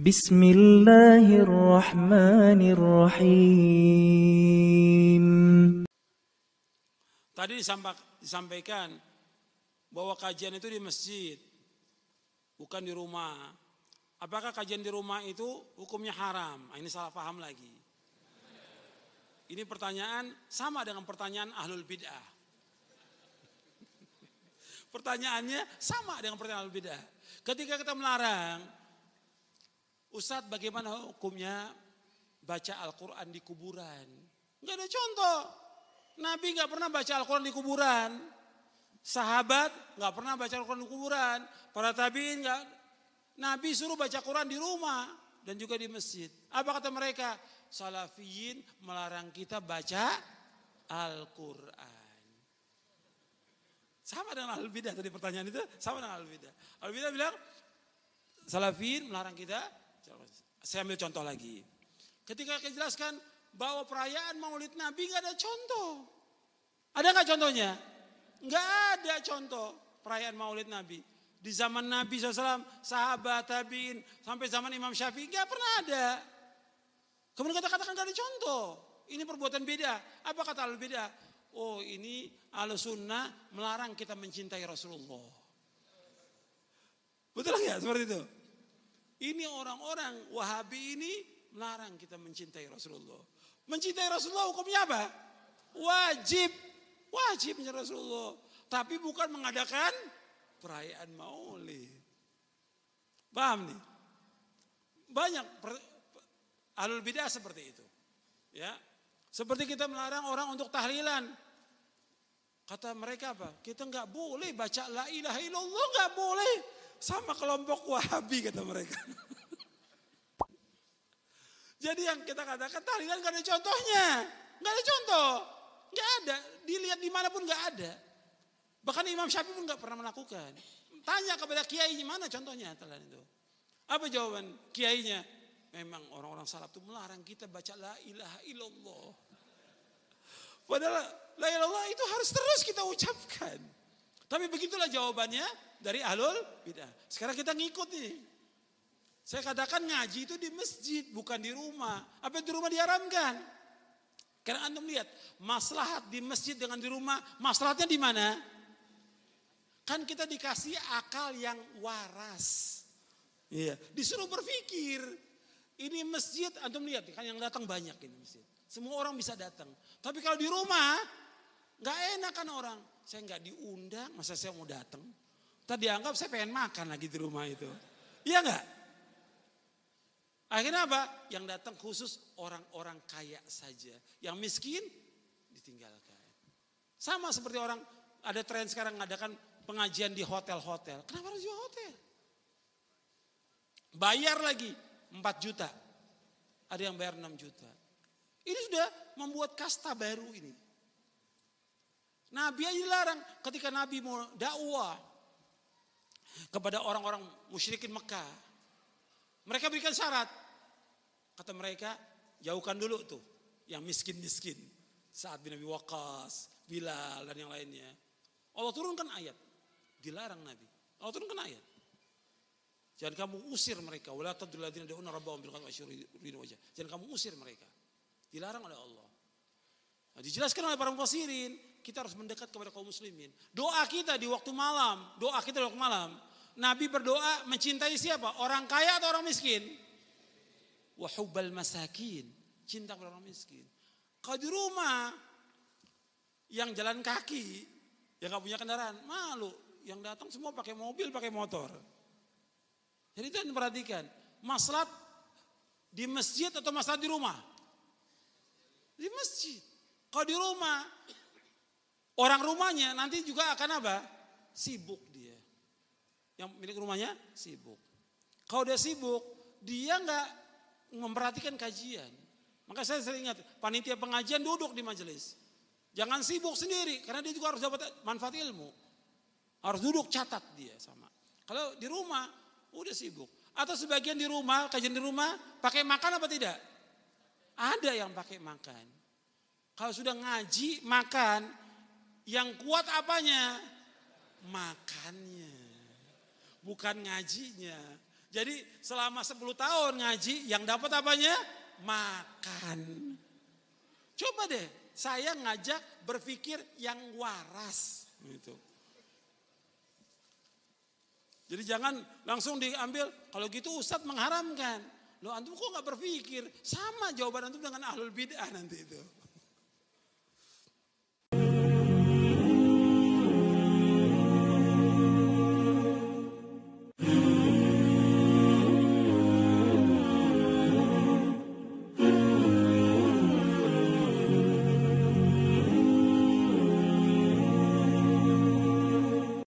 Bismillahirrahmanirrahim. Tadi disampaikan bahwa kajian itu di masjid, bukan di rumah. Apakah kajian di rumah itu hukumnya haram? Ini salah paham lagi. Ini pertanyaan sama dengan pertanyaan ahlul bid'ah. Pertanyaannya sama dengan pertanyaan ahlul bid'ah. Ketika kita melarang, Ustadz bagaimana hukumnya baca Al-Quran di kuburan? Enggak ada contoh. Nabi enggak pernah baca Al-Quran di kuburan. Sahabat enggak pernah baca Al-Quran di kuburan. Para tabi'in enggak. Nabi suruh baca Quran di rumah dan juga di masjid. Apa kata mereka? Salafiyin melarang kita baca Al-Quran. Sama dengan Ahlul Bidah tadi pertanyaan itu, sama dengan Ahlul Bidah. Ahlul Bidah bilang Salafiyin melarang kita. Saya ambil contoh lagi. Ketika kita jelaskan bahwa perayaan Maulid Nabi nggak ada contoh. Ada nggak contohnya? Nggak ada contoh perayaan Maulid Nabi. Di zaman Nabi SAW, sahabat, tabiin, sampai zaman Imam Syafi'i nggak pernah ada. Kemudian kita katakan nggak ada contoh. Ini perbuatan beda. Apa kata Ahlul Bidah? Oh ini Ahlus Sunnah melarang kita mencintai Rasulullah. Betul nggak seperti itu? Ini orang-orang Wahabi ini melarang kita mencintai Rasulullah. Mencintai Rasulullah hukumnya apa? Wajib. Wajib mencintai Rasulullah. Tapi bukan mengadakan perayaan Maulid. Paham nih? Banyak Ahlul Bidah seperti itu. Ya. Seperti kita melarang orang untuk tahlilan. Kata mereka apa? Kita nggak boleh baca la ilaha illallah, nggak boleh. Sama kelompok Wahabi kata mereka. Jadi yang kita katakan tahlilan gak ada contohnya. Gak ada contoh. Gak ada. Dilihat dimanapun gak ada. Bahkan Imam Syafi'i pun gak pernah melakukan. Tanya kepada kiainya mana contohnya tahlilan itu. Apa jawaban kiainya? Memang orang-orang salaf itu melarang kita baca la ilaha illallah. Padahal la ilaha illallah itu harus terus kita ucapkan. Tapi begitulah jawabannya dari Ahlul Bidah. Sekarang kita ngikut nih. Saya katakan ngaji itu di masjid, bukan di rumah. Apa di rumah diharamkan? Karena antum lihat, maslahat di masjid dengan di rumah, maslahatnya di mana? Kan kita dikasih akal yang waras. Iya, disuruh berpikir. Ini masjid, antum lihat kan yang datang banyak ini masjid. Semua orang bisa datang. Tapi kalau di rumah, nggak enak kan orang. Saya nggak diundang, masa saya mau datang? Tadi dianggap saya pengen makan lagi di rumah itu. Iya nggak? Akhirnya apa? Yang datang khusus orang-orang kaya saja. Yang miskin ditinggalkan. Sama seperti orang, ada tren sekarang ngadakan pengajian di hotel-hotel. Kenapa harus di hotel? Bayar lagi 4 juta. Ada yang bayar 6 juta. Ini sudah membuat kasta baru ini. Nabi aja dilarang ketika Nabi mau dakwah kepada orang-orang musyrikin Mekah. Mereka berikan syarat. Kata mereka, jauhkan dulu tuh yang miskin-miskin. Sa'ad bin Abi Waqqas, Bilal dan yang lainnya. Allah turunkan ayat. Dilarang Nabi. Allah turunkan ayat. Jangan kamu usir mereka. Wala tadrul ladzina yad'una rabbahum bil ghadwi wasyurri wajah. Jangan kamu usir mereka. Dilarang oleh Allah. Nah, dijelaskan oleh para mufassirin, kita harus mendekat kepada kaum muslimin. Doa kita di waktu malam, Nabi berdoa mencintai siapa? Orang kaya atau orang miskin? Wa hubbal masakin, cinta kepada orang miskin. Kalau di rumah yang jalan kaki, yang gak punya kendaraan, malu. Yang datang semua pakai mobil, pakai motor. Jadi itu yang perhatikan, maslahat di masjid atau maslahat di rumah? Di masjid. Kalau di rumah, orang rumahnya nanti juga akan apa? Sibuk dia. Yang milik rumahnya sibuk. Kalau dia sibuk, dia nggak memperhatikan kajian. Maka saya sering ingat, panitia pengajian duduk di majelis. Jangan sibuk sendiri, karena dia juga harus dapat manfaat ilmu. Harus duduk catat dia sama. Kalau di rumah, udah sibuk. Atau sebagian di rumah, kajian di rumah, pakai makan apa tidak? Ada yang pakai makan. Kalau sudah ngaji, makan, yang kuat apanya? Makannya. Bukan ngajinya. Jadi selama 10 tahun ngaji, yang dapat apanya? Makan. Coba deh, saya ngajak berpikir yang waras. Gitu. Jadi jangan langsung diambil, kalau gitu Ustadz mengharamkan. Loh antum kok gak berpikir? Sama jawaban antum dengan ahlul bid'ah nanti itu.